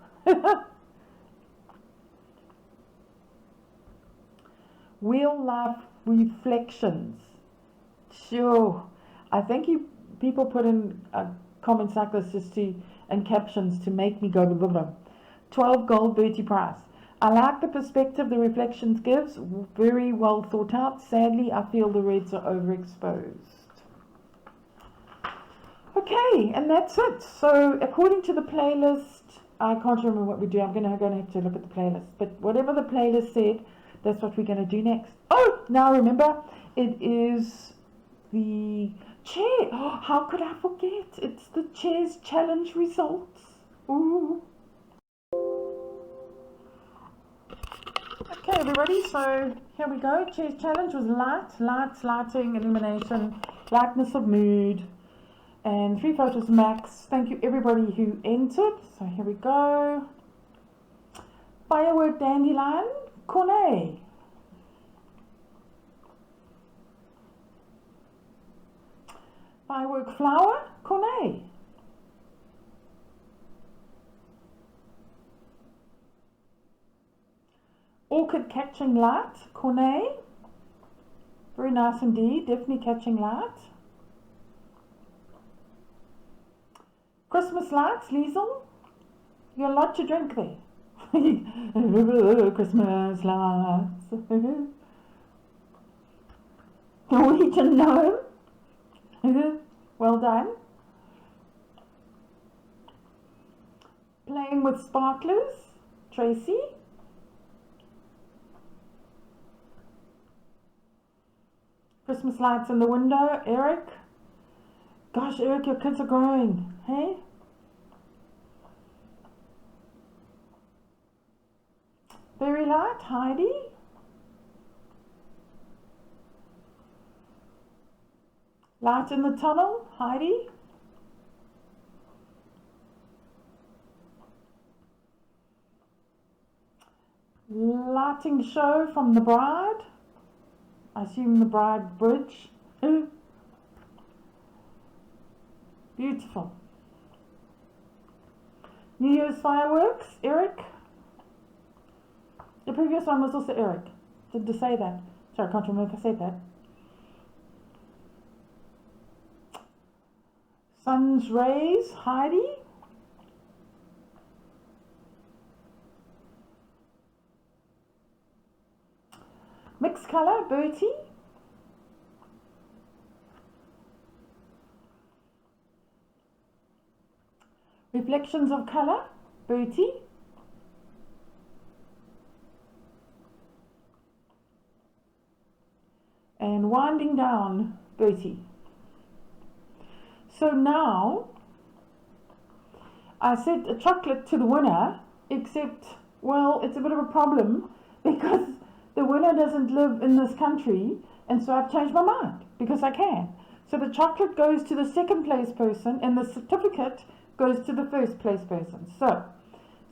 Real life reflections. Sure. I think people put in comments like this and captions to make me go blah, blah, blah. 12 gold, Bertie Price. I like the perspective the reflections gives. Very well thought out. Sadly, I feel the reds are overexposed. Okay, and that's it. So according to the playlist, I can't remember what we do. I'm going to have to look at the playlist. But whatever the playlist said, that's what we're going to do next. Oh, now remember, it is the chair. Oh, how could I forget? It's the Chairs Challenge results. Ooh. Okay, everybody, so here we go. Chairs challenge was lights, lighting, illumination, lightness of mood, and 3 photos max. Thank you everybody who entered. So here we go. Firework dandelion, Cornet. Firework flower, Cornet. Orchid catching light, Cornet. Very nice indeed, definitely catching light. Christmas lights, Liesel. You got a lot to drink there. Christmas lights. Norwegian gnome. Well done. Playing with sparklers, Tracy. Christmas lights in the window, Eric. Gosh, Eric, your kids are growing, hey? Very light, Heidi. Light in the tunnel, Heidi. Lighting show from the bride. I assume the bride bridge. Beautiful. New Year's fireworks, Eric. The previous one was also Eric. Did I say that? Sorry, I can't remember if I said that. Sun's rays, Heidi. Mixed color, Bertie. Reflections of color, Bertie. And winding down, Bertie. So now, I said a chocolate to the winner, except, well, it's a bit of a problem because the winner doesn't live in this country, and so I've changed my mind because I can. So the chocolate goes to the second place person and the certificate goes to the first place person. So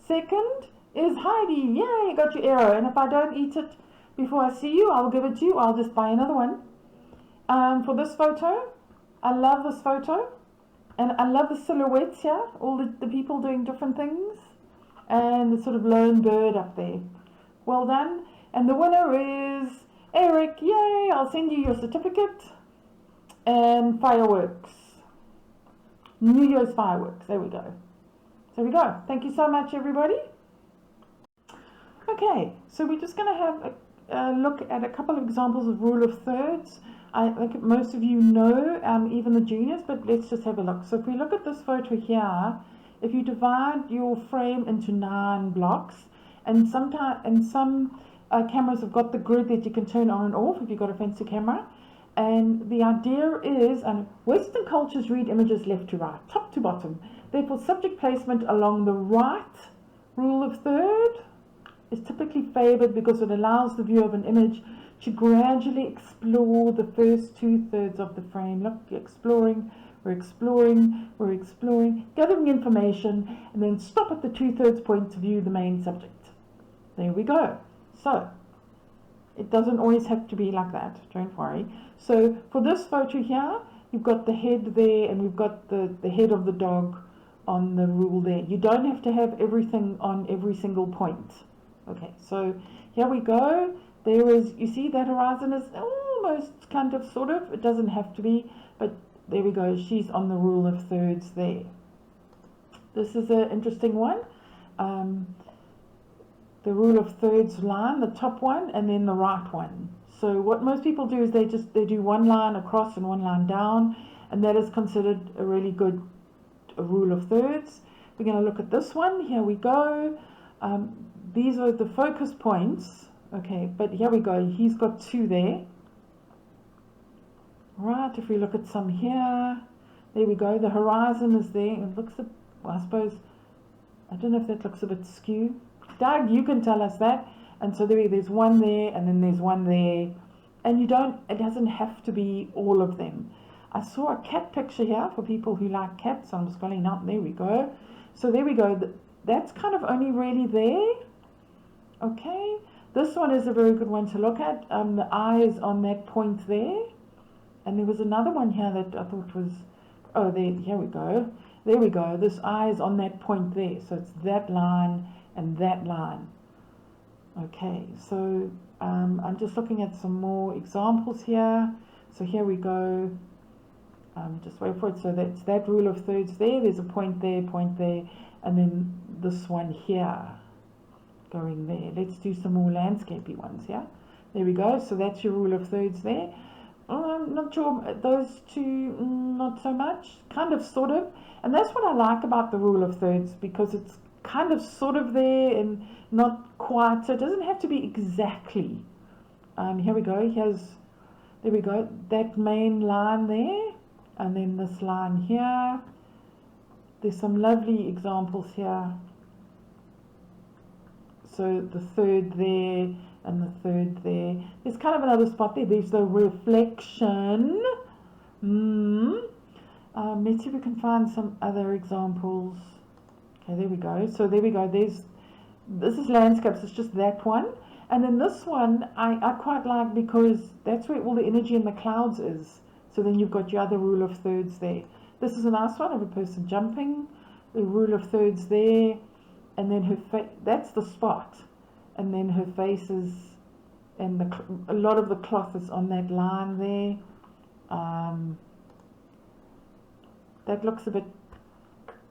second is Heidi. Yay, you got your arrow. And if I don't eat it before I see you, I'll give it to you. I'll just buy another one. For this photo, I love this photo. And I love the silhouettes here, all the people doing different things. And the sort of lone bird up there. Well done. And the winner is Eric. Yay, I'll send you your certificate. And fireworks. New Year's fireworks. There we go. There we go. Thank you so much, everybody. Okay, so we're just going to have a look at a couple of examples of rule of thirds. I think most of you know, even the juniors, but let's just have a look. So if we look at this photo here, if you divide your frame into 9 blocks, and some cameras have got the grid that you can turn on and off if you've got a fancy camera. And the idea is, and Western cultures read images left to right, top to bottom. Therefore, subject placement along the right rule of third is typically favored because it allows the viewer of an image to gradually explore the first 2/3 of the frame. Look, we're exploring, gathering information, and then stop at the 2/3 point to view the main subject. There we go. So, it doesn't always have to be like that, don't worry. So, for this photo here, you've got the head there, and we've got the head of the dog on the rule there. You don't have to have everything on every single point. Okay, so here we go. There is, you see that horizon is almost kind of sort of, it doesn't have to be, but there we go, she's on the rule of thirds there. This is an interesting one. The rule of thirds line, the top one, and then the right one. So what most people do is they do one line across and one line down, and that is considered a really good rule of thirds. We're going to look at this one. Here we go. These are the focus points. Okay, but here we go. He's got 2 there. Right, if we look at some here, there we go. The horizon is there. It looks, well, I suppose, I don't know if that looks a bit skew. Doug, you can tell us that. And so there's one there, and then there's one there, and it doesn't have to be all of them. I saw a cat picture here for people who like cats. I'm scrolling up. There we go. So there we go. That's kind of only really there. Okay. This one is a very good one to look at. The eye is on that point there. And there was another one here that I thought was, oh, there, here we go. There we go. This eye is on that point there. So it's that line and that line. Okay, so I'm just looking at some more examples here. So here we go. Just wait for it. So that's that rule of thirds there. There's a point there, and then this one here going there. Let's do some more landscapey ones here. There we go. So that's your rule of thirds there. I'm not sure, those two, not so much. Kind of, sort of. And that's what I like about the rule of thirds, because it's kind of sort of there and not quite. So it doesn't have to be exactly. Here we go. There we go. That main line there. And then this line here. There's some lovely examples here. So the third there and the third there. There's kind of another spot there. There's the reflection. Let's see if we can find some other examples. Okay, there we go. So there we go. This is landscapes. It's just that one. And then this one I quite like, because that's where all the energy in the clouds is. So then you've got your other rule of thirds there. This is a nice one of a person jumping. The rule of thirds there. And then her face, that's the spot. And then her face is, and a lot of the cloth is on that line there. That looks a bit,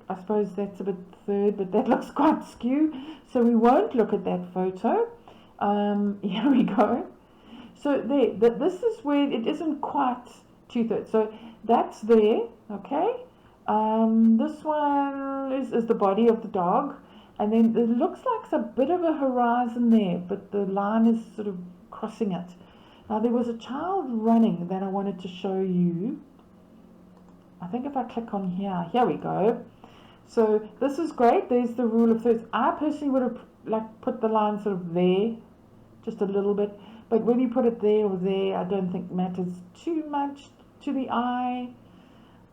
I suppose that's a bit third, but that looks quite skew. So we won't look at that photo. Here we go. So this is where it isn't quite 2/3. So that's there, okay. This one is the body of the dog. And then it looks like a bit of a horizon there, but the line is sort of crossing it. Now there was a child running that I wanted to show you. I think if I click on here we go. So this is great. There's the rule of thirds. I personally would have put the line sort of there, just a little bit. But whether you put it there or there, I don't think matters too much to the eye.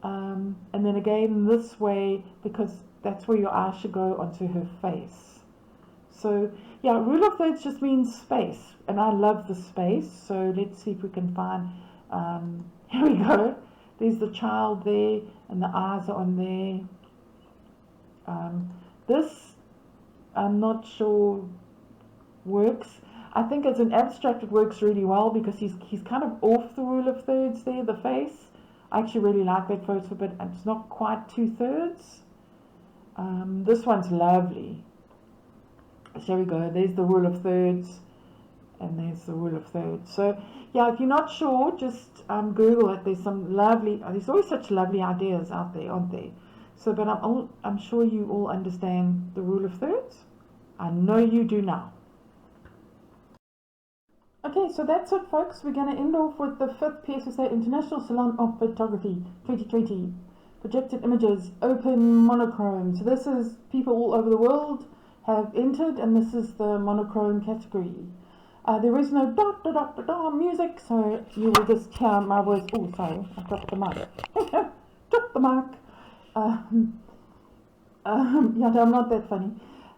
And then again this way, because that's where your eye should go, onto her face. So yeah, rule of thirds just means space, and I love the space. So let's see if we can find, here we go. There's the child there, and the eyes are on there. This, I'm not sure works. I think as an abstract it works really well, because he's kind of off the rule of thirds there, the face. I actually really like that photo, but it's not quite 2/3. This one's lovely. So here we go. There's the rule of thirds, and there's the rule of thirds. So yeah, if you're not sure, just Google it. There's some lovely. There's always such lovely ideas out there, aren't there? So, but I'm sure you all understand the rule of thirds. I know you do now. Okay, so that's it, folks. We're going to end off with the 5th PSSA International Salon of Photography 2020. Projected images, open monochrome. So this is people all over the world have entered, and this is the monochrome category. There is no dot dot dot dot music, so you will just hear my voice. Oh, sorry, I dropped the mic. Dropped the mic. Yeah, I'm not that funny.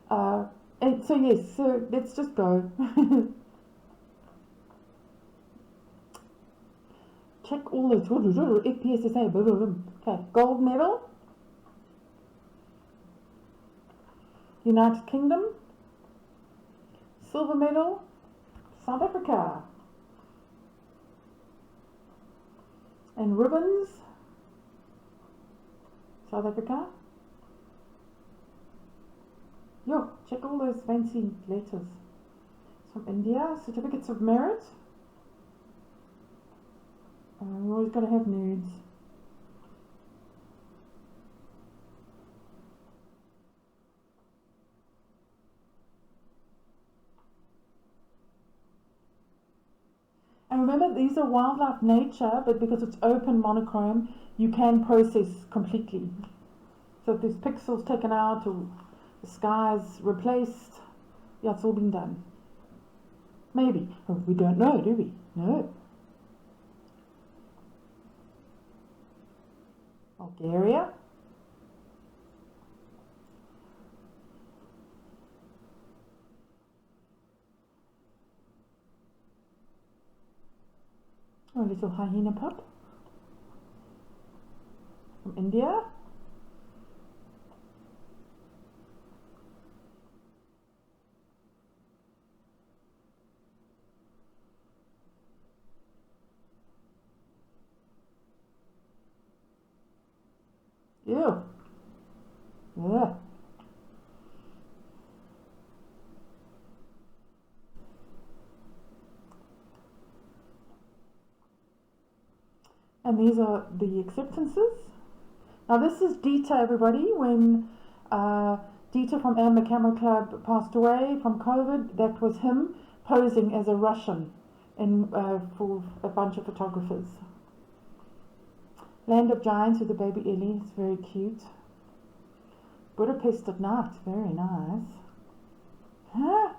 And so yes, so let's just go. Check all the PSSA. Okay, gold medal, United Kingdom, silver medal, South Africa, and ribbons, South Africa. Yo, check all those fancy letters. It's from India, certificates of merit. We're always going to have nudes. And remember, these are wildlife nature, but because it's open monochrome, you can process completely. So if there's pixels taken out or the sky's replaced, yeah, it's all been done. Maybe. Oh, we don't know, do we? No. Bulgaria. Oh, a little hyena pup. From India. Ew. Yeah. And these are the acceptances. Now this is Dieter, everybody. When Dieter from Amber Camera Club passed away from COVID, that was him posing as a Russian for a bunch of photographers. Land of Giants with the baby Ellie, it's very cute. Budapest at night, very nice. Huh?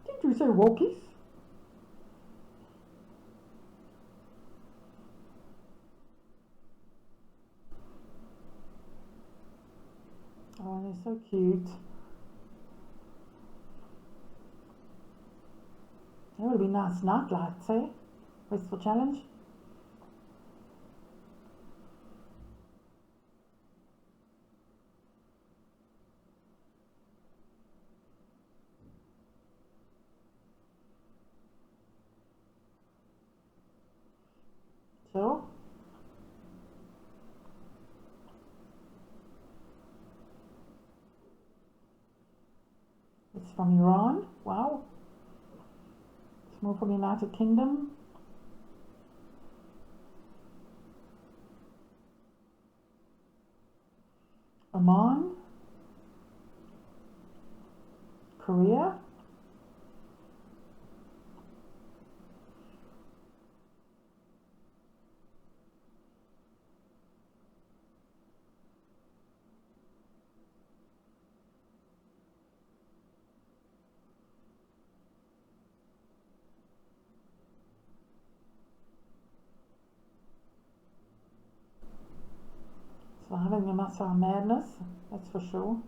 Did you say walkies? Oh, they're so cute. That would be nice night lights, eh? Westful Challenge. So, it's from Iran. Wow. It's more from United Kingdom. Oman. Korea. So having a muscle madness, that's for sure.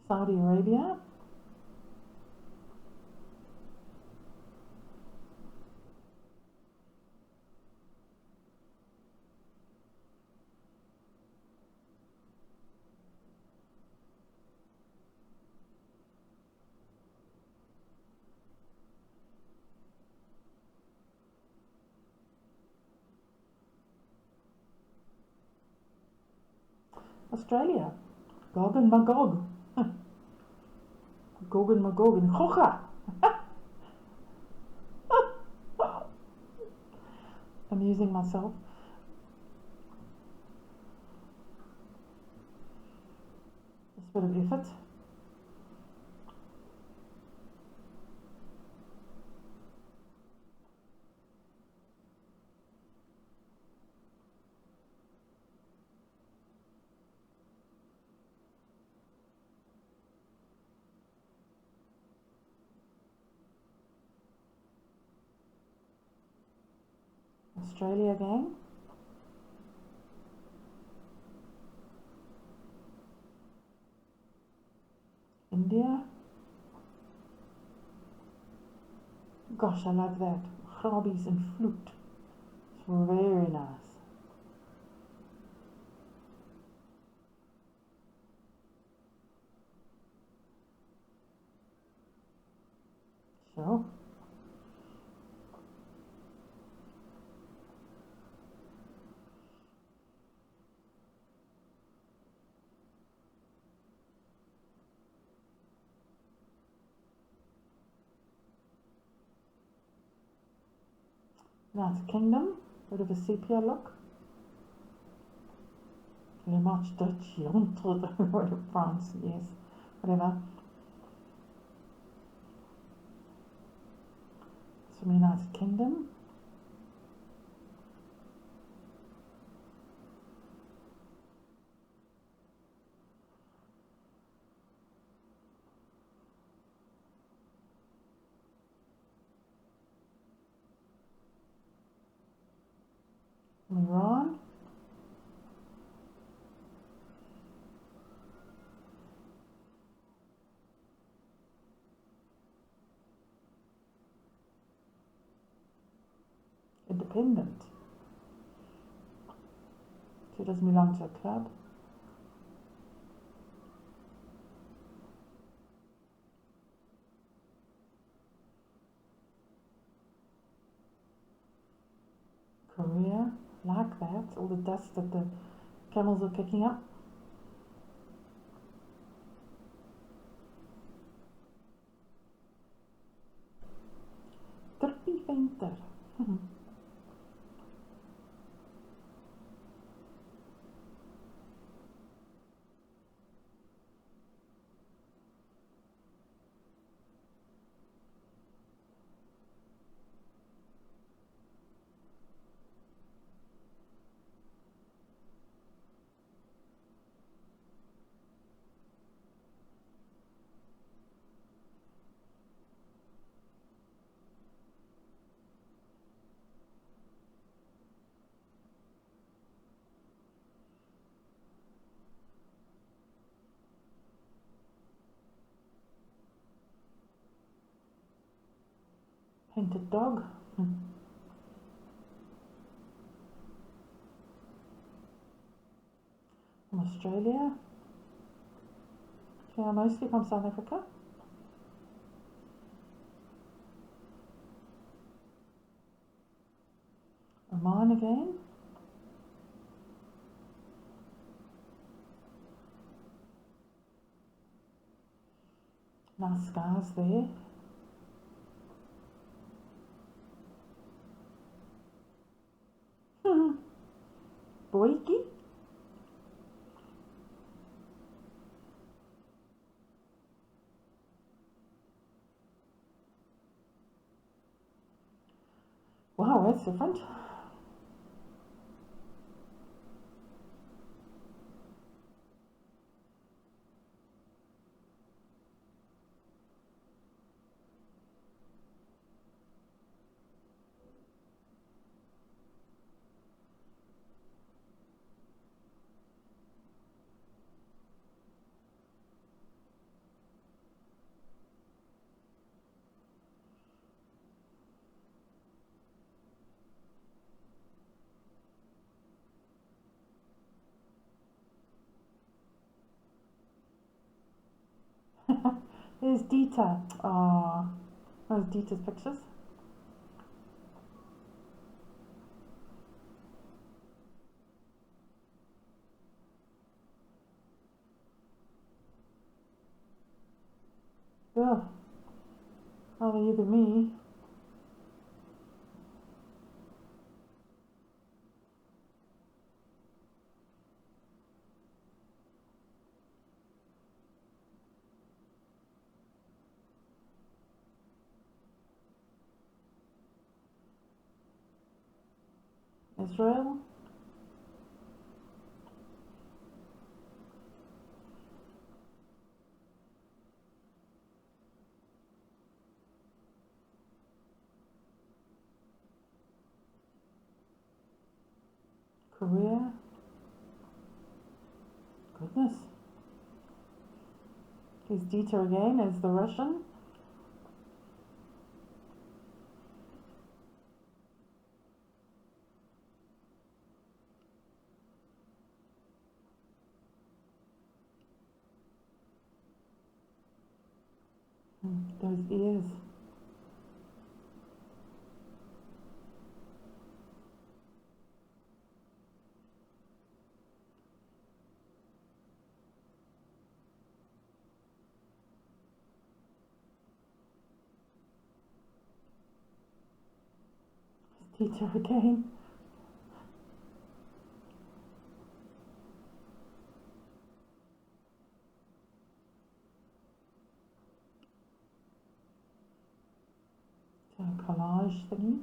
Saudi Arabia. Australia. Gog and Magog. Gog and Magog and Chocha. Amusing myself. Just a bit of effort. Australia again. India. Gosh, I love that. Grabbies and flute. It's very nice. So. United Kingdom, bit of a sepia look. Very much Dutch, France, yes, whatever. It's from United Kingdom. Iran. Independent. She doesn't belong to a club. Korea, like that, all the dust that the camels are kicking up. Trippy venter. Painted dog. From Australia. Yeah, mostly from South Africa. Oman again. Nice skies there. Boiki. Wow, that's different. There's Dita. Oh, those Dita's pictures. Ugh. Rather you than me. Israel. Korea. Goodness. Here's Dita again as the Russian. Those ears. Dita again. A collage thingy.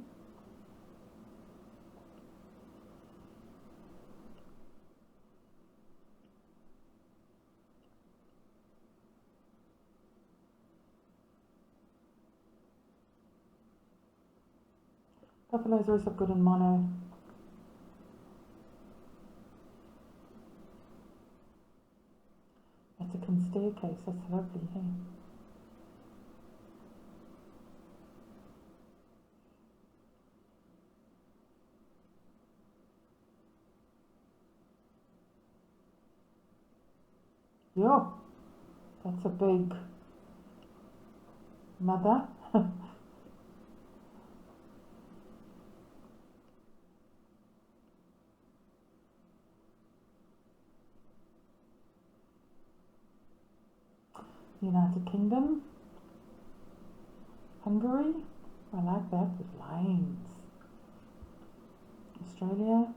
Buffaloes always look good in mono. staircase. That's lovely, hey? Yo, that's a big mother. United Kingdom, Hungary, I like that with lines. Australia,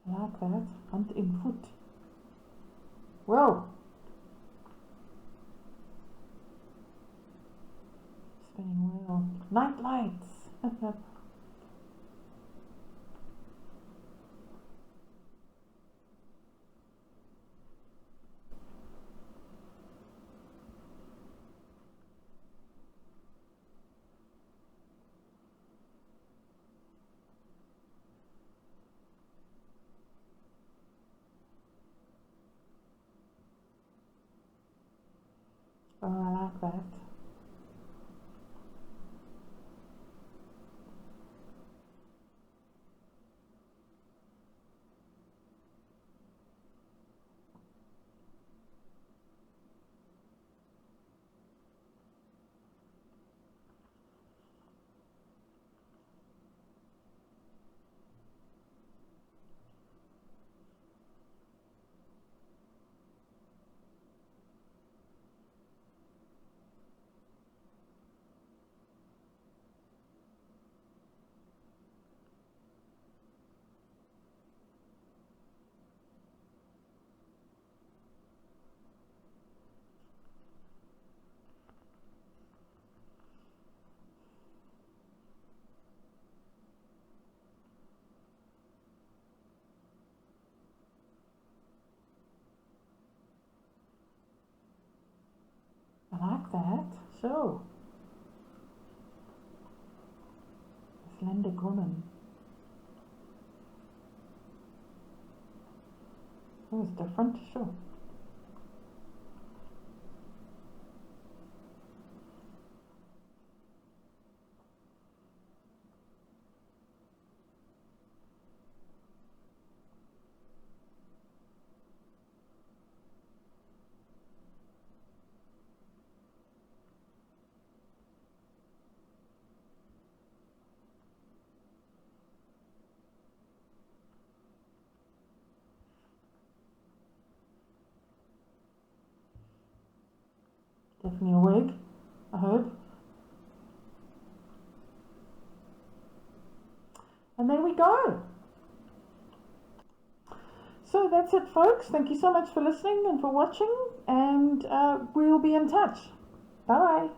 I like that. Hand in foot. Whoa! Spinning wheel. Night lights. Oh, I like that. I like that. So, slender woman. That was different, sure. Definitely a wig, I heard. And there we go. So that's it, folks. Thank you so much for listening and for watching, and we'll be in touch. Bye.